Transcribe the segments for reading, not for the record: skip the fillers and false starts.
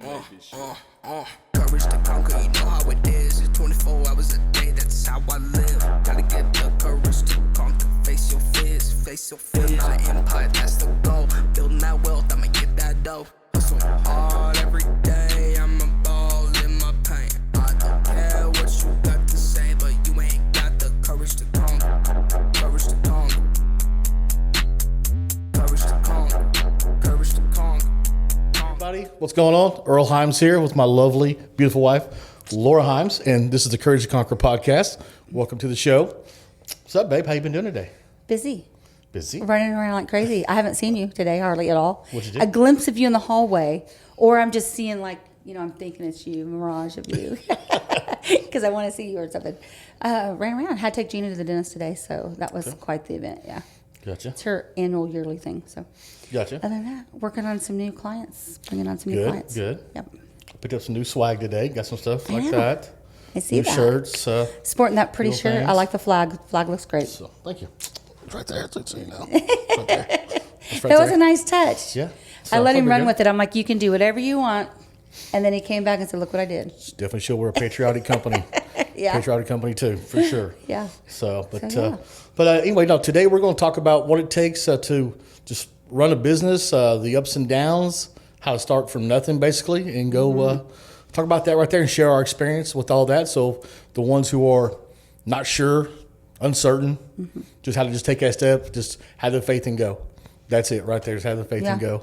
Courage to conquer, you know how it is. It's 24 hours a day, that's how I live. Gotta get the courage to conquer. Face your fears, face your fears. My empire, that's the goal. Building that wealth, I'ma get that dough. Hustle hard every day, I'm a ball in my pain. I don't care what you got to say, but you ain't got the courage to conquer. Courage to conquer. Courage to conquer. Courage to conquer. Everybody, what's going on? Earl Himes here with my lovely, beautiful wife, Laura Himes, and this is the Courage to Conquer podcast. Welcome to the show. What's up, babe? How you been doing today? Busy. Busy? Running around like crazy. I haven't seen you today hardly at all. What'd you do? A glimpse of you in the hallway, or I'm just seeing I'm thinking it's you, a mirage of you, because I want to see you or something. Ran around. Had to take Gina to the dentist today, so that was quite the event. Yeah, Gotcha. it's her annual yearly thing. So, Gotcha. other than that, working on some new clients, bringing on some new Good, clients. good. Yep. Picked up some new swag today. Got some stuff like know. that. I see New that. shirts. Sporting that pretty Little shirt. I things. like the flag. Flag looks great. So, thank you. It's right there. It's you know. Right there. It's right That was there. a nice touch. Yeah. I let him run good. with it. I'm like, you can do whatever you want. And then he came back and said, look what I did. Definitely show we're a patriotic company. Yeah. Patriotic company too, for sure. Yeah. So, but So, anyway, no. Today we're going to talk about what it takes to just run a business, the ups and downs, how to start from nothing, basically, and go talk about that right there and share our experience with all that. So the ones who are not sure, uncertain, just how to just take that step, just have the faith and go. That's it right there. Just have the faith and Yeah. go.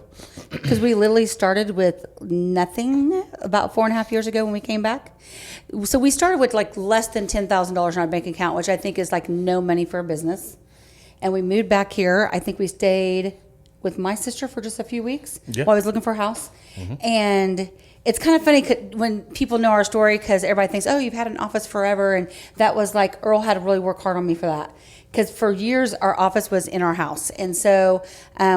Because we literally started with nothing about 4.5 years ago when we came back. So we started with like less than $10,000 in our bank account, which I think is like no money for a business. And we moved back here. I think we stayed with my sister for just a few weeks Yeah. while I was looking for a house. And it's kind of funny when people know our story, because everybody thinks, oh, you've had an office forever. And that was like, Earl had to really work hard on me for that. Because for years, our office was in our house. And so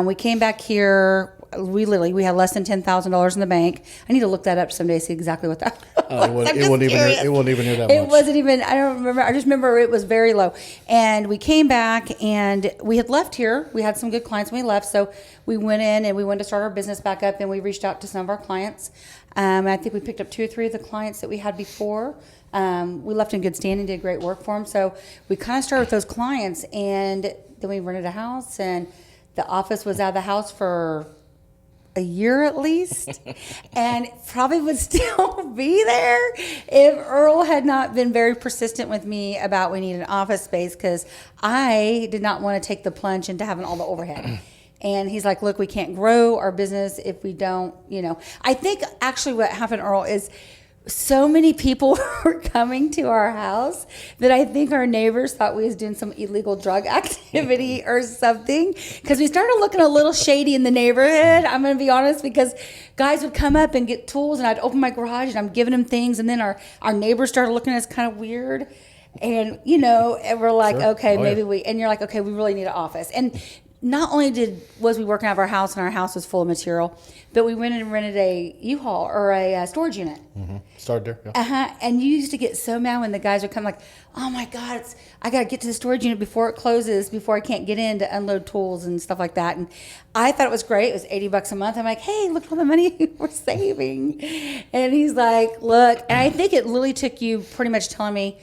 we came back here. We had less than $10,000 in the bank. I need to look that up someday, see exactly what that was. It wasn't even near that much. It wasn't even, I don't remember. I just remember it was very low. And we came back and we had left here. We had some good clients when we left. So we went in and we went to start our business back up, and we reached out to some of our clients. I think we picked up 2 or 3 of the clients that we had before. We left in good standing, did great work for them. So we kind of started with those clients, and then we rented a house, and the office was out of the house for a year at least, and probably would still be there if Earl had not been very persistent with me about we need an office space, because I did not want to take the plunge into having all the overhead. And he's like, look, we can't grow our business if we don't, I think actually what happened, Earl, is so many people were coming to our house that I think our neighbors thought we was doing some illegal drug activity or something, because we started looking a little shady in the neighborhood. I'm going to be honest, because guys would come up and get tools, and I'd open my garage and I'm giving them things, and then our neighbors started looking at us kind of weird. And, and we're like, Sure. okay, Oh, maybe yeah. and you're like, okay, we really need an office. And not only was we working out of our house, and our house was full of material, but we went and rented a U-Haul or a storage unit. Started there. Yeah. And you used to get so mad when the guys would come like, oh my God, I got to get to the storage unit before it closes, before I can't get in to unload tools and stuff like that. And I thought it was great. It was $80 a month. I'm like, hey, look at all the money we're saving. And he's like, look, and I think it literally took you pretty much telling me,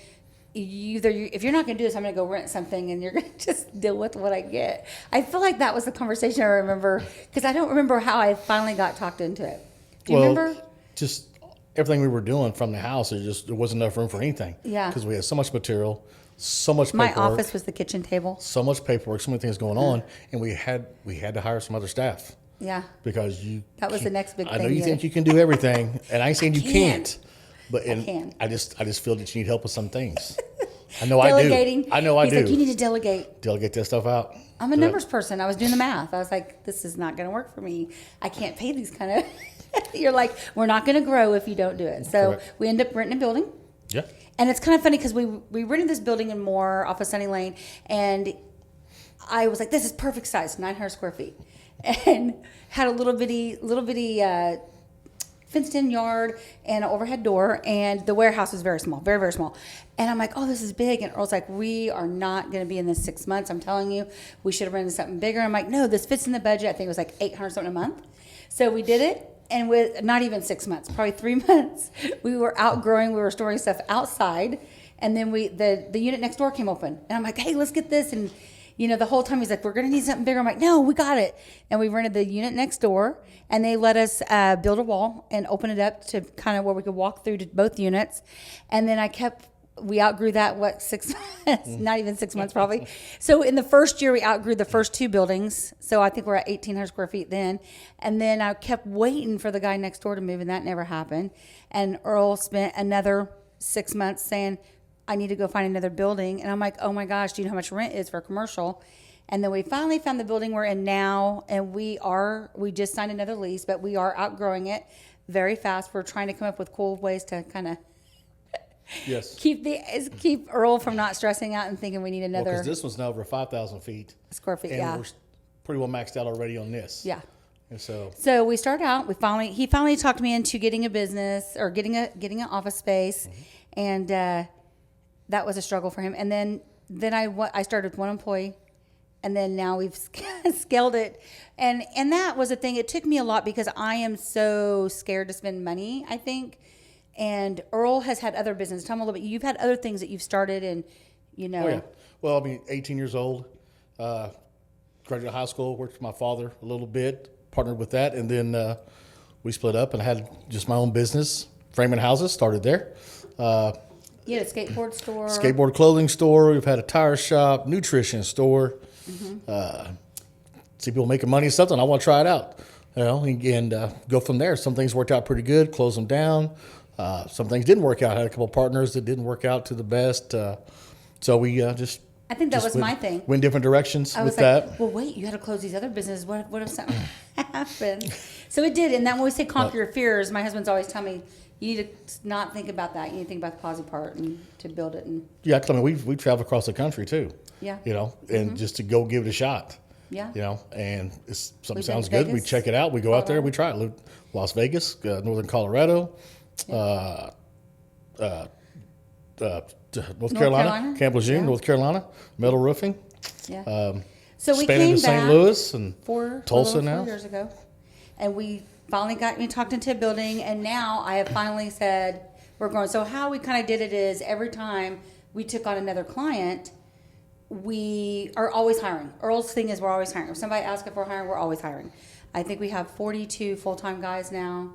if you're not going to do this, I'm going to go rent something, and you're going to just deal with what I get. I feel like that was the conversation I remember, because I don't remember how I finally got talked into it. Do you remember? Just everything we were doing from the house, there wasn't enough room for anything. Yeah. Because we had so much material, so much My paperwork. office was the kitchen table. So much paperwork, so many things going on, and we had to hire some other staff. Yeah. Because That was the can't- next big I know thing, you yeah. think you can do everything, and I ain't saying you can't. But can. I just feel that you need help with some things. I know Delegating. I do. I know I He's do. like, you need to delegate. Delegate that stuff out. I'm a numbers person. I was doing the math. I was like, this is not going to work for me. I can't pay these kind of. You're like, we're not going to grow if you don't do it. So Correct. we end up renting a building. Yeah. And it's kind of funny because we rented this building in Moore off of Sunny Lane, and I was like, this is perfect size, 900 square feet, and had a little bitty fenced-in yard and an overhead door, and the warehouse was very small, very, very small. And I'm like, oh, this is big. And Earl's like, we are not going to be in this 6 months. I'm telling you, we should have rented something bigger. I'm like, no, this fits in the budget. I think it was like $800 something a month. So we did it. and with not even 6 months, probably 3 months, we were outgrowing. We were storing stuff outside, and then the unit next door came open, and I'm like, hey, let's get this. And the whole time he's like, we're gonna need something bigger. I'm like, no, we got it. And we rented the unit next door, and they let us build a wall and open it up to kind of where we could walk through to both units. And then we outgrew that, 6 months, not even 6 months probably. So in the first year, we outgrew the first two buildings. So I think we're at 1,800 square feet then. And then I kept waiting for the guy next door to move, and that never happened. And Earl spent another 6 months saying, I need to go find another building. And I'm like, oh my gosh, do you know how much rent is for commercial? And then we finally found the building we're in now, and we just signed another lease, but we are outgrowing it very fast. We're trying to come up with cool ways to kind of Yes. keep Earl from not stressing out and thinking we need another Because this one's now over 5,000 feet. square feet. And Yeah. we're pretty well maxed out already on this. Yeah. And so So we started out. He finally talked me into getting a business or getting an office space, and that was a struggle for him. And then I started with one employee, and then now we've scaled it, and that was a thing. It took me a lot because I am so scared to spend money, I think. And Earl has had other business. Tell me a little bit. You've had other things that you've started, and Oh, yeah. Well, 18 years old, graduated high school, worked with my father a little bit, partnered with that, and then we split up and had just my own business, framing houses, started there. You had a skateboard store. Skateboard clothing store. We've had a tire shop, nutrition store. See people making money in something. I want to try it out, and go from there. Some things worked out pretty good. Close them down. Some things didn't work out. I had a couple of partners that didn't work out to the best. So we just. I think that was my thing. Went different directions I with was like, that. well, wait, you had to close these other businesses. What if something happened? So it did. And then when we say conquer your fears, my husband's always telling me, you need to not think about that. You need to think about the positive part and to build it. And Yeah, 'cause we travel across the country too. Yeah. And just to go give it a shot. Yeah. And something We've sounds been to good. We Vegas, check it out. We go out there. Colorado. We try it. Las Vegas, Northern Colorado, North Carolina, Carolina? Camp Lejeune, Yeah. North Carolina, metal roofing. yeah. So we Expanded came to St. back Louis and Tulsa a little now. 4 years ago, and we finally got me talked into a building, and now I have finally said we're going. So how we kind of did it is every time we took on another client, we are always hiring. Earl's thing is we're always hiring. If somebody asks if we're hiring, we're always hiring. I think we have 42 full-time guys now,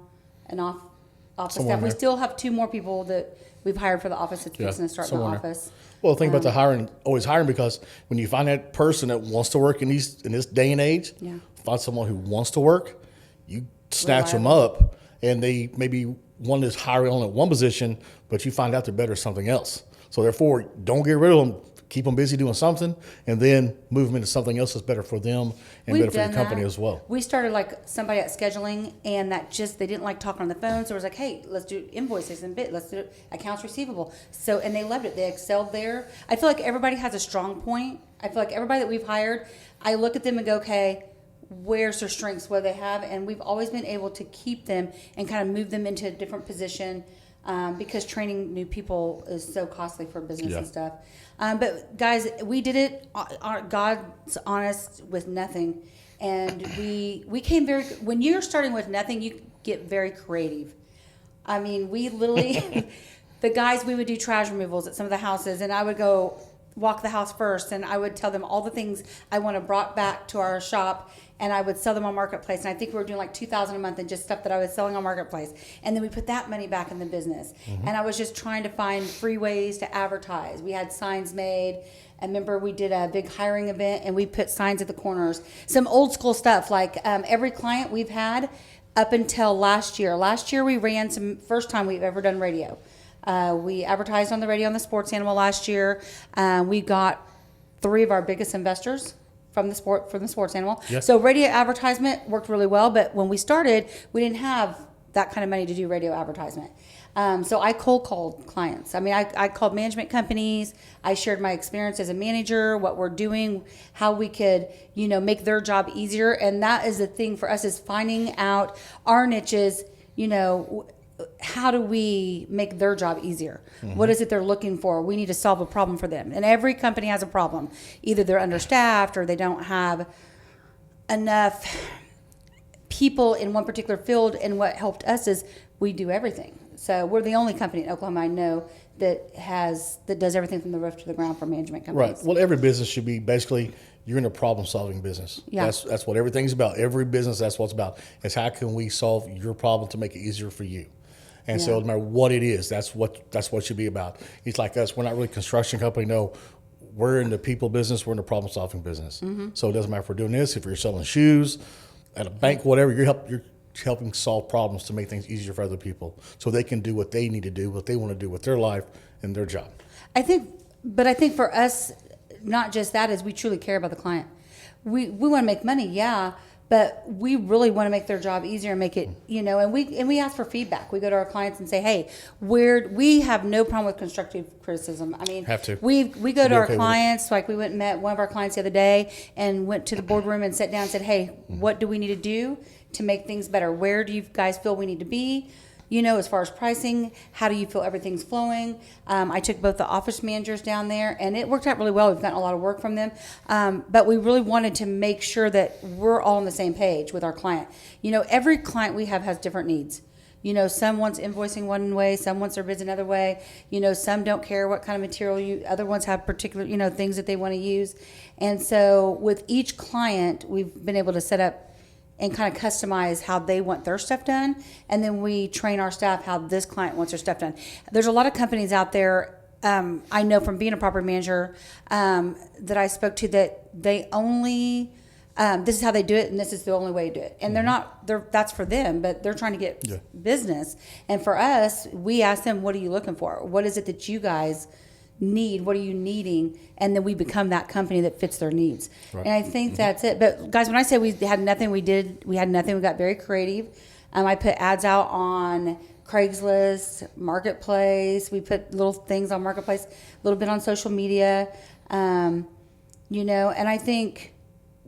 and office Somewhere staff. in We there. still have 2 more people that we've hired for the office that's fixing to start in the somewhere in there. office. Well, think about the hiring, always hiring, because when you find that person that wants to work in this day and age, Yeah. find someone who wants to work, you snatch them Reliable. up, and they maybe one is hiring on at one position, but you find out they're better at something else. So therefore, don't get rid of them. Keep them busy doing something, and then move them into something else that's better for them and better for your company as well. We started like somebody at scheduling, and they didn't like talking on the phone, so it was like, hey, let's do invoices and let's do accounts receivable. So, and they loved it. They excelled there. I feel like everybody has a strong point. I feel like everybody that we've hired, I look at them and go, okay, where's their strengths, what do they have? And we've always been able to keep them and kind of move them into a different position. Because training new people is so costly for business and stuff. But guys, we did it. God's honest with nothing, and we came very. When you're starting with nothing, you get very creative. I mean, we literally, the guys, we would do trash removals at some of the houses, and I would go walk the house first, and I would tell them all the things I want to brought back to our shop, and I would sell them on Marketplace. And I think we were doing like $2,000 a month and just stuff that I was selling on Marketplace. And then we put that money back in the business. And I was just trying to find free ways to advertise. We had signs made. I remember we did a big hiring event, and we put signs at the corners. Some old school stuff, like every client we've had up until last year. Last year we ran first time we've ever done radio. We advertised on the radio on the Sports Animal last year. We got 3 of our biggest investors from the Sports Animal. Yeah. So radio advertisement worked really well, but when we started, we didn't have that kind of money to do radio advertisement. So I cold called clients. I mean, I called management companies. I shared my experience as a manager, what we're doing, how we could, make their job easier. And that is the thing for us, is finding out our niches, how do we make their job easier? What is it they're looking for? We need to solve a problem for them. And every company has a problem. Either they're understaffed or they don't have enough people in one particular field. And what helped us is we do everything. So we're the only company in Oklahoma I know that does everything from the roof to the ground for management companies. Right. Well, every business should be basically, you're in a problem-solving business. Yeah. That's what everything's about. Every business, that's what it's about. Is how can we solve your problem to make it easier for you? And so, no matter what it is, that's what it should be about. It's like us. We're not really a construction company. No, we're in the people business. We're in the problem-solving business. So it doesn't matter if we're doing this. If you're selling shoes at a bank, whatever, you're helping solve problems to make things easier for other people, so they can do what they need to do, what they want to do with their life and their job. I think for us, not just that, is we truly care about the client. We want to make money, yeah, but we really want to make their job easier and make it, and we ask for feedback. We go to our clients and say, hey, we have no problem with constructive criticism. I mean, have to. We go to our okay clients, like we went and met one of our clients the other day and went to the boardroom and sat down and said, hey, what do we need to do to make things better? Where do you guys feel we need to be? As far as pricing, how do you feel everything's flowing? I took both the office managers down there, and it worked out really well. We've gotten a lot of work from them. But we really wanted to make sure that we're all on the same page with our client. Every client we have has different needs. Some wants invoicing one way, some wants their bids another way. Some don't care what kind of material other ones have particular, things that they want to use. And so with each client, we've been able to set up and kind of customize how they want their stuff done. And then we train our staff how this client wants their stuff done. There's a lot of companies out there, I know from being a property manager, that I spoke to, that they only, this is how they do it and this is the only way to do it. And that's for them, but they're trying to get business. And for us, we ask them, what are you looking for? What is it that you guys need? What are you needing? And then we become that company that fits their needs. Right. And I think that's it. But guys, when I say we had nothing, we had nothing. We got very creative. I put ads out on Craigslist, Marketplace. We put little things on Marketplace, a little bit on social media. And I think,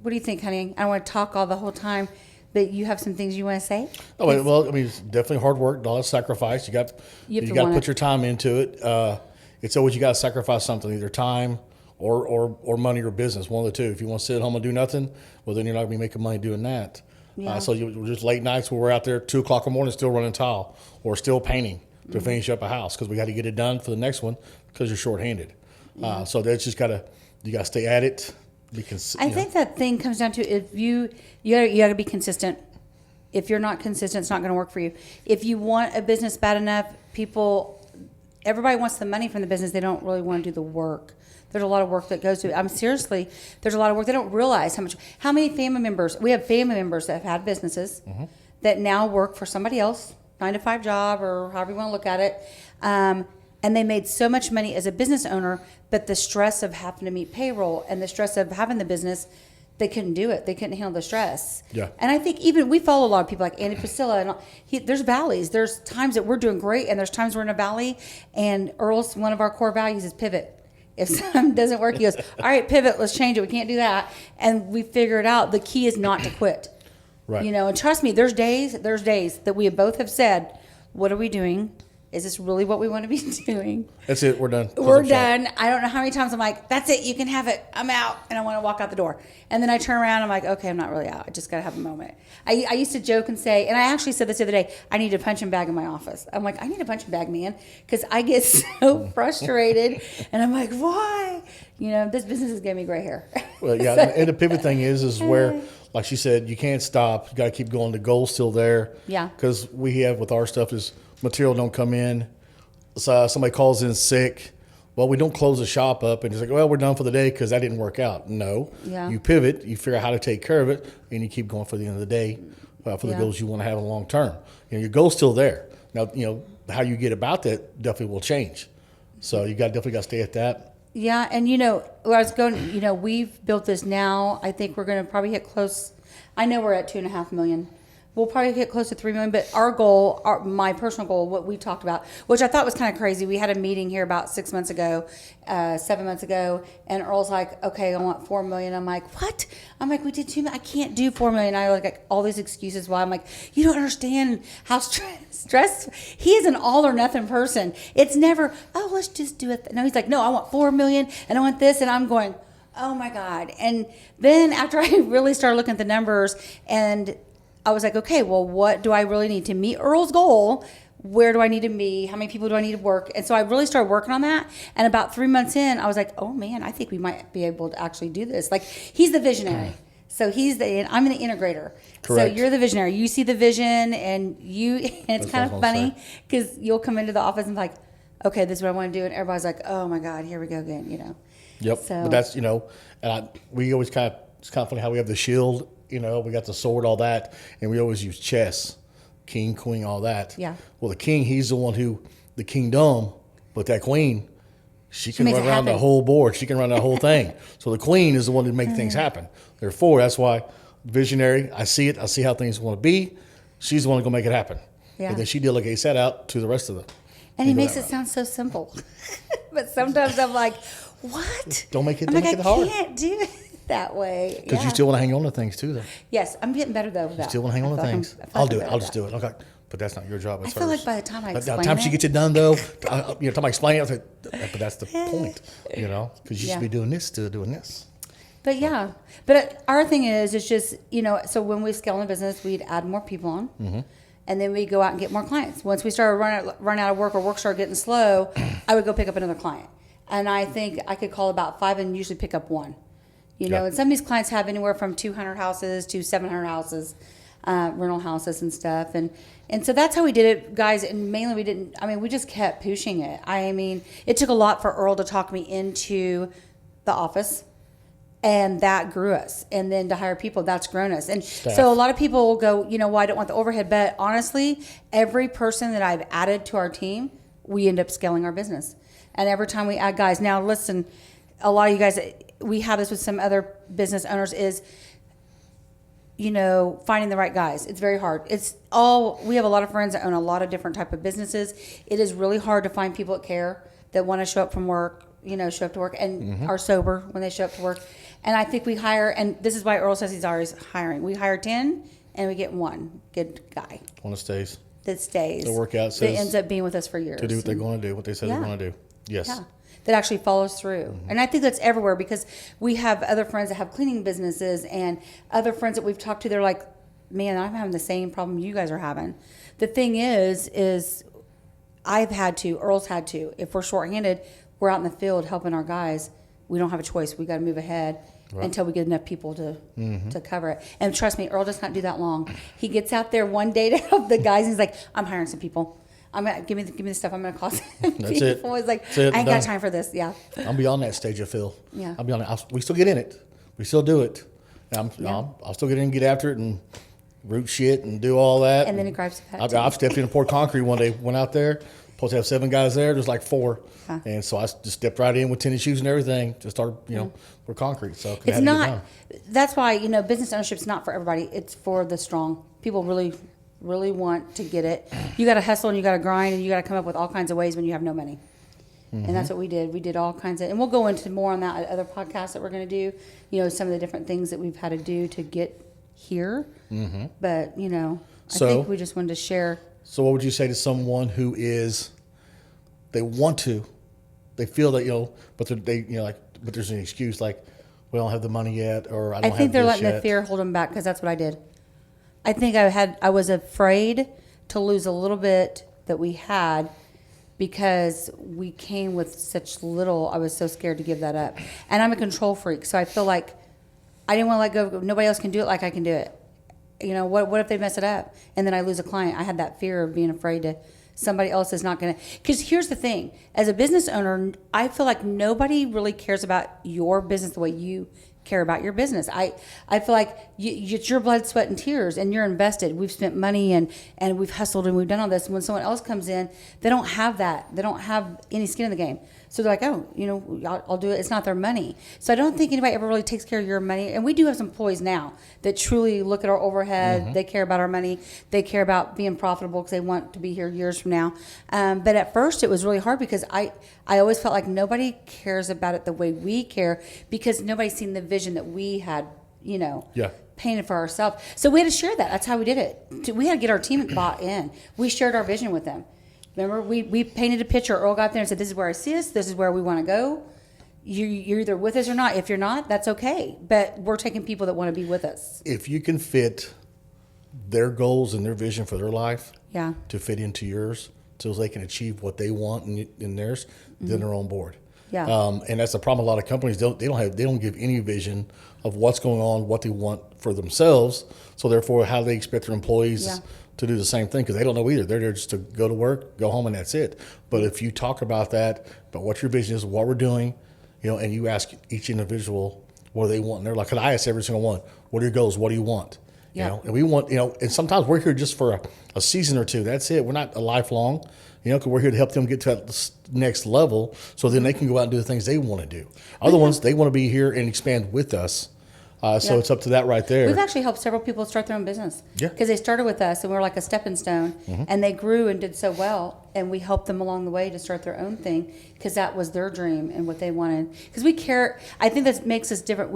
what do you think, honey? I don't want to talk all the whole time, but you have some things you want to say? Oh, well, I mean, it's definitely hard work, a lot of sacrifice. You got to put your time into it. It's always, you got to sacrifice something, either time or money or business, one of the two. If you want to sit at home and do nothing, well, then you're not going to be making money doing that. Yeah. So just late nights where we're out there 2 o'clock in the morning still running tile or still painting to finish up a house because we got to get it done for the next one because you're shorthanded. Yeah. So that's just you got to stay at it. I think that thing comes down to, if you got to be consistent. If you're not consistent, it's not going to work for you. If you want a business bad enough, everybody wants the money from the business. They don't really want to do the work. There's a lot of work that goes to it. Seriously, there's a lot of work. They don't realize how many family members, we have family members that have had businesses that now work for somebody else, 9-to-5 job or however you want to look at it. And they made so much money as a business owner, but the stress of having to meet payroll and the stress of having the business, they couldn't do it. They couldn't handle the stress. Yeah. And I think even we follow a lot of people like Andy Priscilla, and there's valleys. There's times that we're doing great, and there's times we're in a valley. And Earl's, one of our core values is pivot. If something doesn't work, he goes, all right, pivot, let's change it. We can't do that. And we figure it out. The key is not to quit. Right. And trust me, there's days that we both have said, what are we doing? Is this really what we want to be doing? That's it. We're done. We're done. I don't know how many times I'm like, that's it. You can have it. I'm out. And I want to walk out the door. And then I turn around. I'm like, okay, I'm not really out. I just got to have a moment. I used to joke and say, and I actually said this the other day, I need a punching bag in my office. I'm like, I need a punching bag, man. Because I get so frustrated. And I'm like, why? This business has given me gray hair. Well, yeah. And the pivot thing is where, like she said, you can't stop. You got to keep going. The goal's still there. Yeah. Because we have with our stuff is, material don't come in. So somebody calls in sick. Well, we don't close the shop up and it's like, well, we're done for the day because that didn't work out. No. Yeah. You pivot, you figure out how to take care of it, and you keep going for the end of the day for the goals you want to have in the long term. your goal's still there. Now, how you get about that definitely will change. So you definitely got to stay at that. Yeah, and where I was going, we've built this now. I think we're going to probably hit close. I know we're at 2.5 million. We'll probably get close to 3 million, but our goal, my personal goal, what we talked about, which I thought was kind of crazy. We had a meeting here about 7 months ago, and Earl's like, okay, I want 4 million. I'm like, what? I'm like, we did 2 million. I can't do 4 million. I like all these excuses why. I'm like, you don't understand how stressed. He is an all or nothing person. It's never, oh, let's just do it. No, he's like, no, I want 4 million and I want this. And I'm going, oh my God. And then after I really started looking at the numbers, and I was like, okay, well, what do I really need to meet Earl's goal? Where do I need to be? How many people do I need to work? And so I really started working on that. And about 3 months in, I was like, oh man, I think we might be able to actually do this. Like, he's the visionary. So and I'm the integrator. Correct. So you're the visionary. You see the vision, and it's That's kind what of I was funny because you'll come into the office and be like, okay, this is what I want to do. And everybody's like, oh my God, here we go again, Yep. So, But that's, we always it's kind of funny how we have the shield, we got the sword, all that, and we always use chess, king, queen, all that. Yeah. Well, the king, he's the one the kingdom, but that queen, she can makes run it around the happen. whole board. She can run the whole thing. So the queen is the one that makes things happen. Therefore, that's why visionary, I see it. I see how things want to be. She's the one that's going to make it happen. Yeah. And then she delegates that out to the rest of them. and he makes it sound so simple. But sometimes I'm like, what? Don't make it- I'm don't like, make it hard. I can't do it that way. Because you still want to hang on to things too, though. Yes, I'm getting better though with that. Still want to hang on to I feel like things. I feel I'll like do I'm it. better I'll at just that. do it. Okay. But that's not your job. I feel like by the time I By the explain time she it- gets it done, though, time I explain it, I say, but that's the point, because you Yeah. should be doing this instead of doing this. But yeah, but our thing is, it's just, so when we scale in the business, we'd add more people on. Mm-hmm. And then we'd go out and get more clients. Once we started run out of work or work started getting slow, I would go pick up another client. And I think I could call about 5 and usually pick up 1. Yeah. And some of these clients have anywhere from 200 houses to 700 houses, rental houses and stuff. And so that's how we did it, guys. And mainly we just kept pushing it. It took a lot for Earl to talk me into the office. And that grew us. And then to hire people, that's grown us. And Staff. so a lot of people will go, well, I don't want the overhead. But honestly, every person that I've added to our team, we end up scaling our business. And every time we add guys, now listen, a lot of you guys, we have this with some other business owners is, finding the right guys. It's very hard. We have a lot of friends that own a lot of different type of businesses. It is really hard to find people that care, that want to show up from work, show up to work and are sober when they show up to work. And I think we hire, and this is why Earl says he's always hiring. We hire 10 and we get 1 good guy One that stays that stays. The workout that says ends up being with us for years. to do what they're going to do, what they said Yeah. they're going to do. Yes. Yeah, that actually follows through. And I think that's everywhere because we have other friends that have cleaning businesses and other friends that we've talked to. They're like, man, I'm having the same problem you guys are having. The thing is Earl's had to. If we're shorthanded, we're out in the field helping our guys. We don't have a choice. We got to move ahead until we get enough people to cover it. And trust me, Earl does not do that long. He gets out there one day to help the guys. And he's like, I'm hiring some people. Give me the stuff. I'm gonna call some That's people. it. It's like, That's it. I ain't Done. got time for this. Yeah. I'm beyond that stage of Phil. Yeah. I'm beyond it. We still get in it. We still do it. I'll still get in and get after it and root shit and do all that. And then he grabs the hat, too. I've stepped in and poured concrete one day. Went out there. Supposed to have 7 guys there. There's like 4. Huh. And so I just stepped right in with tennis shoes and everything. Just started, for concrete. So It's not. That's why business ownership's not for everybody. It's for the strong. People really, really want to get it. You got to hustle and you got to grind and you got to come up with all kinds of ways when you have no money. And that's what we did. We did all kinds of, and we'll go into more on that at other podcasts that we're going to do. Some of the different things that we've had to do to get here. But I think we just wanted to share. So what would you say to someone who they feel that, but but there's an excuse like, we don't have the money yet, or I don't have think they're this letting yet. the fear hold them back because that's what I did. I think I was afraid to lose a little bit that we had because we came with such little. I was so scared to give that up. And I'm a control freak, so I feel like I didn't want to let go. Nobody else can do it like I can do it. What if they mess it up and then I lose a client? I had that fear of being afraid to somebody else is not going to. Because here's the thing. As a business owner, I feel like nobody really cares about your business the way you care about your business. I feel like it's your blood, sweat, and tears, and you're invested. We've spent money and we've hustled and we've done all this. And when someone else comes in, they don't have that. They don't have any skin in the game. So they're like, oh, I'll do it. It's not their money. So I don't think anybody ever really takes care of your money. And we do have some employees now that truly look at our overhead. They care about our money. They care about being profitable because they want to be here years from now. But at first it was really hard because I always felt like nobody cares about it the way we care because nobody's seen the vision that we had, painted for ourselves. So we had to share that. That's how we did it. We had to get our team bought in. We shared our vision with them. Remember, we painted a picture. Earl got there and said, this is where I see us. This is where we want to go. You're either with us or not. If you're not, that's okay. But we're taking people that want to be with us. If you can fit their goals and their vision for their life Yeah. to fit into yours so they can achieve what they want in theirs, then they're on board. Yeah. And that's the problem. A lot of companies they don't give any vision of what's going on, what they want for themselves. So therefore, how they expect their employees Yeah. to do the same thing, because they don't know either. They're there just to go to work, go home, and that's it. But if you talk about that, about what your vision is, what we're doing, and you ask each individual what do they want, and they're like, "Cause I ask every single one, what are your goals? What do you want?" Yeah. And we want, and sometimes we're here just for a season or two. That's it. We're not a lifelong, because we're here to help them get to that next level so then they can go out and do the things they want to do. Other ones, they want to be here and expand with us. So Yeah. it's up to that right there. We've actually helped several people start their own business. Yeah. Because they started with us and we were like a stepping stone, and they grew and did so well, and we helped them along the way to start their own thing because that was their dream and what they wanted. Because we care. I think that makes us different.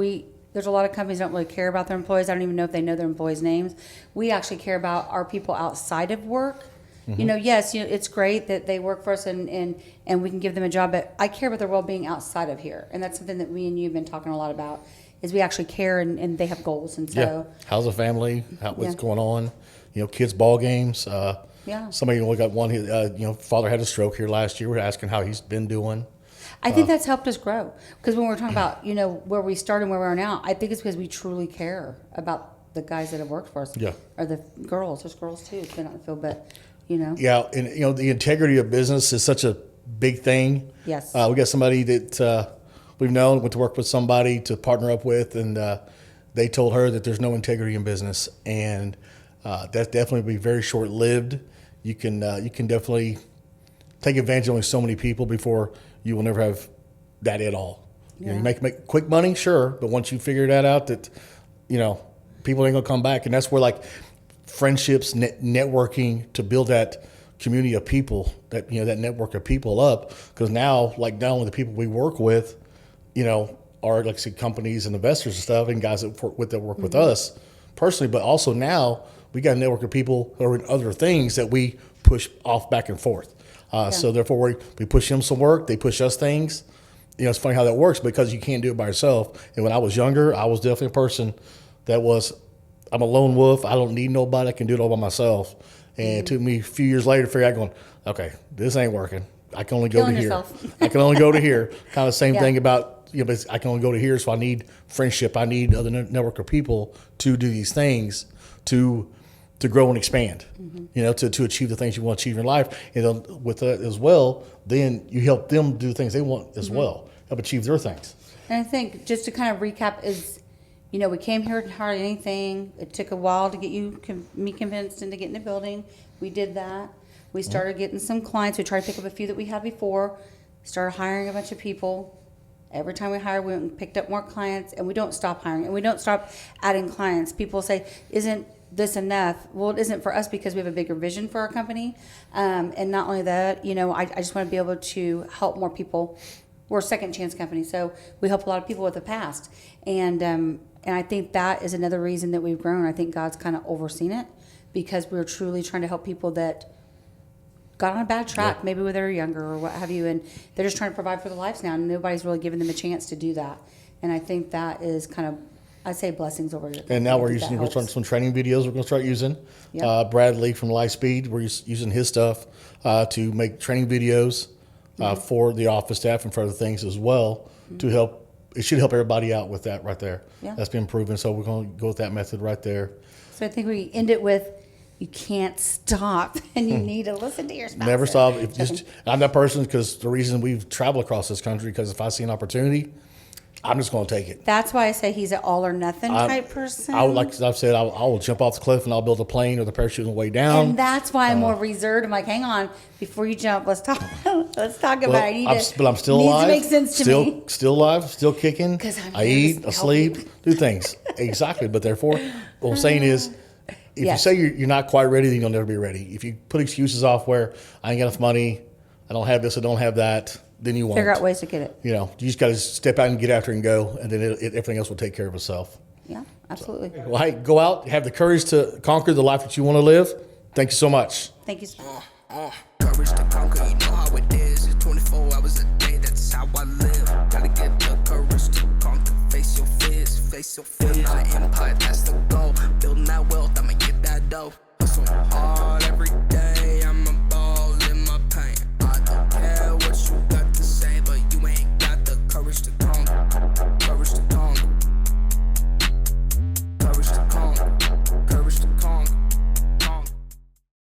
There's a lot of companies that don't really care about their employees. I don't even know if they know their employees' names. We actually care about our people outside of work. Yes, it's great that they work for us and we can give them a job, but I care about their well-being outside of here. And that's something that we and you have been talking a lot about, is we actually care and they have goals. And so, Yeah. How's the family? What's Yeah. going on? Kids' ball games. Yeah. Somebody got one. Father had a stroke here last year. We're asking how he's been doing. I think that's helped us grow. Because when we're talking about, where we started and where we are now, I think it's because we truly care about the guys that have worked for us. Yeah. Or the girls. There's girls too, depending on the field, but, Yeah, and the integrity of business is such a big thing. Yes. We got somebody that we've known, went to work with somebody to partner up with, and they told her that there's no integrity in business, and that definitely be very short lived. You can definitely take advantage of only so many people before you will never have that at all. You make quick money, sure, but once you figure that out, that people ain't gonna come back, and that's where like friendships, networking to build that community of people, that that network of people up. Because now, like not only the people we work with, are like I said, companies and investors and stuff, and guys that work with us personally, but also now we got a network of people who are in other things that we push off back and forth. So therefore, we push them some work, they push us things. It's funny how that works because you can't do it by yourself. And when I was younger, I was definitely a person that I'm a lone wolf. I don't need nobody. I can do it all by myself. And it took me a few years later to figure out, going, okay, this ain't working. I can only go Killing to here. yourself. I can only go to here. Kind of the same Yeah. thing about, but I can only go to here. So I need friendship. I need other network of people to do these things, to grow and expand, to achieve the things you want to achieve in your life. And with that as well, then you help them do the things they want as well, help achieve their things. And I think just to kind of recap is, we came here and hardly anything. It took a while to get me convinced into getting the building. We did that. We started getting some clients. We tried to pick up a few that we had before. Started hiring a bunch of people. Every time we hired, we went and picked up more clients, and we don't stop hiring, and we don't stop adding clients. People say, isn't this enough? Well, it isn't for us because we have a bigger vision for our company. And not only that, I just want to be able to help more people. We're a second chance company, so we help a lot of people with the past. And I think that is another reason that we've grown. I think God's kind of overseen it because we're truly trying to help people that got on a bad track, maybe when they were younger or what have you, and they're just trying to provide for their lives now, and nobody's really giving them a chance to do that. And I think that is kind of, I'd say, blessings over it. And now we're starting some training videos we're going to start using. Yep. Bradley from Lightspeed, we're using his stuff to make training videos for the office staff and for other things as well to help. It should help everybody out with that right there. Yeah. That's been proven. So we're going to go with that method right there. So I think we end it with, you can't stop, and you need to listen to your spouse. Never stop. I'm that person because the reason we've traveled across this country, because if I see an opportunity, I'm just going to take it. That's why I say he's an all or nothing type person. Like I've said, I will jump off the cliff and I'll build a plane or the parachute on the way down. And that's why I'm more reserved. I'm like, hang on, before you jump, let's talk. Let's talk about it. But I'm still needs alive. to make sense to me. Still alive, still kicking. 'Cause I'm I here eat, to I help sleep, you. do things. Exactly. But therefore, what I'm saying is, if Yeah. you say you're not quite ready, then you'll never be ready. If you put excuses off where I ain't got enough money, I don't have this, I don't have that, then you won't. Figure out ways to get it. You just got to step out and get after it and go, and then everything else will take care of itself. Yeah, absolutely. Well, hey, go out, have the courage to conquer the life that you want to live. Thank you so much. Thank you so much. Courage to conquer, you know how it is. It's 24 hours a day, that's how I live. Gotta get the courage to conquer, face your fears, not empire, that's the